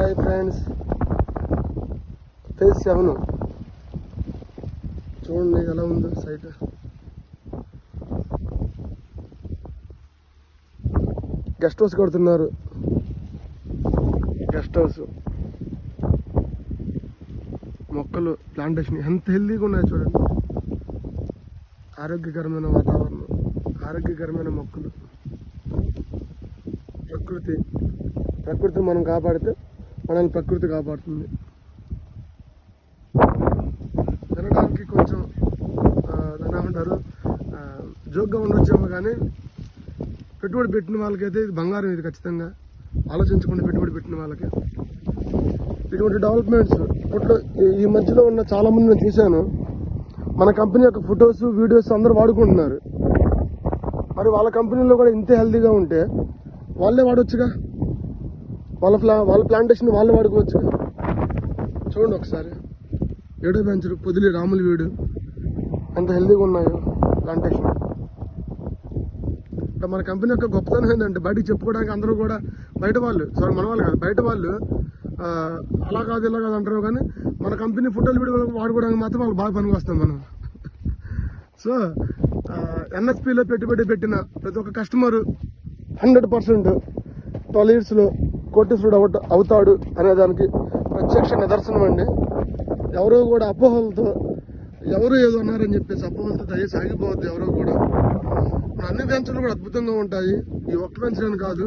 Hi friends, phase 7 చూడండి ఎలా ఉందో సైట్. గెస్ట్ హౌస్ కడుతున్నారు. గెస్ట్ హౌస్, మొక్కలు, ప్లాంటేషన్ ఎంత హెల్తీగా ఉన్నాయి చూడండి. ఆరోగ్యకరమైన వాతావరణం, ఆరోగ్యకరమైన మొక్కలు, ప్రకృతి మనం కాపాడితే మనల్ని ప్రకృతి కాపాడుతుంది. వినడానికి కొంచెం దాన్ని ఏమంటారు, జోక్గా ఉండొచ్చేమో, కానీ పెట్టుబడి పెట్టిన వాళ్ళకైతే ఇది బంగారం. ఇది ఖచ్చితంగా ఆలోచించకుండా పెట్టుబడి పెట్టిన వాళ్ళకి ఇటువంటి డెవలప్మెంట్స్ ఇప్పట్లో ఈ మధ్యలో ఉన్న చాలామంది నేను చూశాను. మన కంపెనీ యొక్క ఫొటోస్, వీడియోస్ అందరూ వాడుకుంటున్నారు. మరి వాళ్ళ కంపెనీలో కూడా ఇంతే హెల్తీగా ఉంటే వాళ్ళే వాడవచ్చుగా, వాళ్ళ ప్లాంటేషన్ వాళ్ళే వాడుకోవచ్చుగా. చూడండి ఒకసారి, 7వ బెంచరు, పొదిలి రాముల వీడు ఎంత హెల్తీగా ఉన్నాయో ప్లాంటేషన్. అంటే మన కంపెనీ యొక్క గొప్పతనం ఏంటంటే బయటకు చెప్పుకోవడానికి అందరూ కూడా బయట వాళ్ళు, మన వాళ్ళు కాదు, బయట వాళ్ళు అలా కాదు ఇలా కాదు అంటారు, కానీ మన కంపెనీ ఫోటోలు వీడియోలు వాడుకోవడానికి మాత్రం వాళ్ళు బాగా పనికి వస్తాం మనం. సో ఎన్ఎస్పిలో పెట్టుబడి పెట్టిన ప్రతి ఒక్క కస్టమరు 100% 12 yearsలో కోటీశ్వరుడు అవుతాడు అనేదానికి ప్రత్యక్ష నిదర్శనం అండి. ఎవరో కూడా అపోహలతో, ఎవరు ఏదో అన్నారని చెప్పేసి అపోహలతో దయచేసి ఆగిపోవద్దు ఎవరో కూడా. అన్ని వెంచర్లు కూడా అద్భుతంగా ఉంటాయి. ఈ ఒక్క వెంచర్ అని కాదు,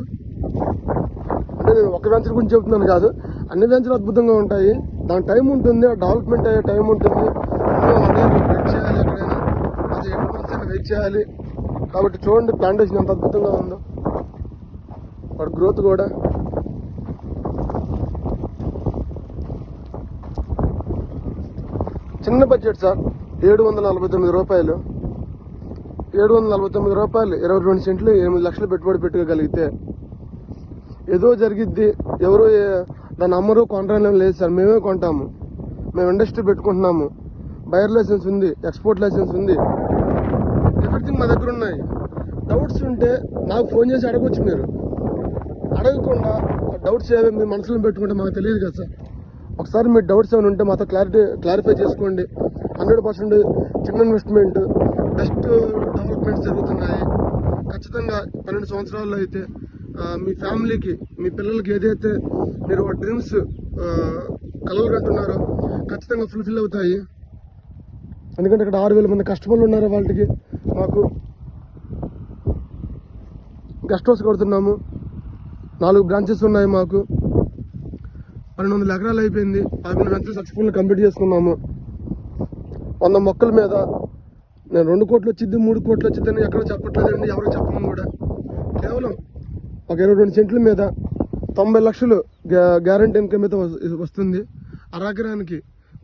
అంటే నేను ఒక్క వెంచర్ గురించి చెబుతున్నాను కాదు, అన్ని వెంచర్లు అద్భుతంగా ఉంటాయి. దాని టైం ఉంటుంది, డెవలప్మెంట్ అయ్యే టైం ఉంటుంది. వెయిట్ చేయాలి, ఎక్కడైనా అది 8 months అయినా వెయిట్ చేయాలి. కాబట్టి చూడండి ప్లాంటేషన్ ఎంత అద్భుతంగా ఉందో, వాడి గ్రోత్ కూడా. చిన్న బడ్జెట్ సార్, 749 రూపాయలు. 749 రూపాయలు, 22 సెంట్లు, 8 లక్షలు పెట్టుబడి పెట్టుకోగలిగితే ఏదో జరిగిద్ది. ఎవరో దాన్ని అమ్మరు, కొనరాని లేదు సార్. మేమే కొంటాము, మేము ఇండస్ట్రీ పెట్టుకుంటున్నాము. బయర్ లైసెన్స్ ఉంది, ఎక్స్పోర్ట్ లైసెన్స్ ఉంది, ఎవ్రీథింగ్ మా దగ్గర ఉన్నాయి. డౌట్స్ ఉంటే నాకు ఫోన్ చేసి అడగొచ్చు. మీరు అడగకుండా డౌట్స్ ఏవి మీ మనసులో పెట్టుకుంటే మాకు తెలియదు కదా సార్. ఒకసారి మీ డౌట్స్ ఏమైనా ఉంటే మాతో క్లారిఫై చేసుకోండి. 100% చిన్న ఇన్వెస్ట్మెంట్, బెస్ట్ డెవలప్మెంట్స్ జరుగుతున్నాయి. ఖచ్చితంగా 12 సంవత్సరాల్లో అయితే మీ ఫ్యామిలీకి, మీ పిల్లలకి ఏదైతే మీరు డ్రీమ్స్ కలలు కంటున్నారో ఖచ్చితంగా ఫుల్ఫిల్ అవుతాయి. ఎందుకంటే ఇక్కడ 6,000 మంది కస్టమర్లు ఉన్నారు. వాళ్ళకి మాకు గెస్ట్ హౌస్ కడుతున్నాము. 4 బ్రాంచెస్ ఉన్నాయి మాకు. 1200 ఎకరాలు అయిపోయింది. 11 వెంచర్లు సక్సెస్ఫుల్గా కంప్లీట్ చేసుకున్నాము. 100 మొక్కల మీద నేను 2 కోట్లు వచ్చింది, 3 కోట్లు వచ్చిందని ఎక్కడ చెప్పట్లేదండి, ఎవరికి చెప్పను కూడా. కేవలం ఒక 22 సెంట్ల మీద 90 లక్షలు గ్యారంటీ ఇన్కమ్ అయితే వస్తుంది. అరెకరానికి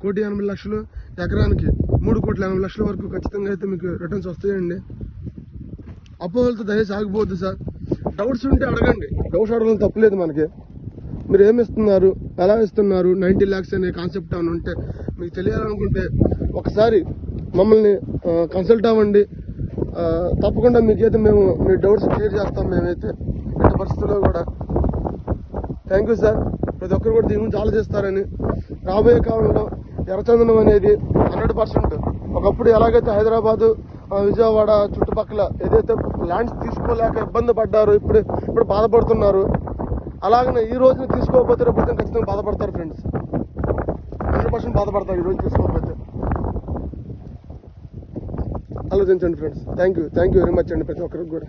1,80,00,000, ఎకరానికి 3,80,00,000 వరకు ఖచ్చితంగా అయితే మీకు రిటర్న్స్ వస్తాయండి. అపోహలతో దయచేసి ఆగిపోవద్దు సార్. డౌట్స్ ఉంటే అడగండి, డౌట్స్ అడగడం తప్పలేదు మనకి. మీరు ఏమి ఇస్తున్నారు, ఎలా ఇస్తున్నారు, 90 lakhs అనే కాన్సెప్ట్ ఏమైనా ఉంటే మీకు తెలియాలనుకుంటే ఒకసారి మమ్మల్ని కన్సల్ట్ అవ్వండి. తప్పకుండా మీకైతే మేము మీ డౌట్స్ క్లియర్ చేస్తాం. మేమైతే ఎట్టి పరిస్థితుల్లో కూడా. Thank you sir. ప్రతి ఒక్కరు కూడా దీని గురించి ఆలోచిస్తారని. రాబోయే కాలంలో ఎర్రచందనం అనేది 100%, ఒకప్పుడు ఎలాగైతే హైదరాబాదు, విజయవాడ చుట్టుపక్కల ఏదైతే ల్యాండ్స్ తీసుకోలేక ఇబ్బంది పడ్డారో, ఇప్పుడు బాధపడుతున్నారు. అలాగనే ఈ రోజున తీసుకోకపోతే రేపు ఖచ్చితంగా బాధపడతారు ఫ్రెండ్స్. 100% బాధపడతారు ఈ రోజు తీసుకోకపోతే. ఆలోచించండి friends. Thank you very much అండి ప్రతి ఒక్కరికి కూడా.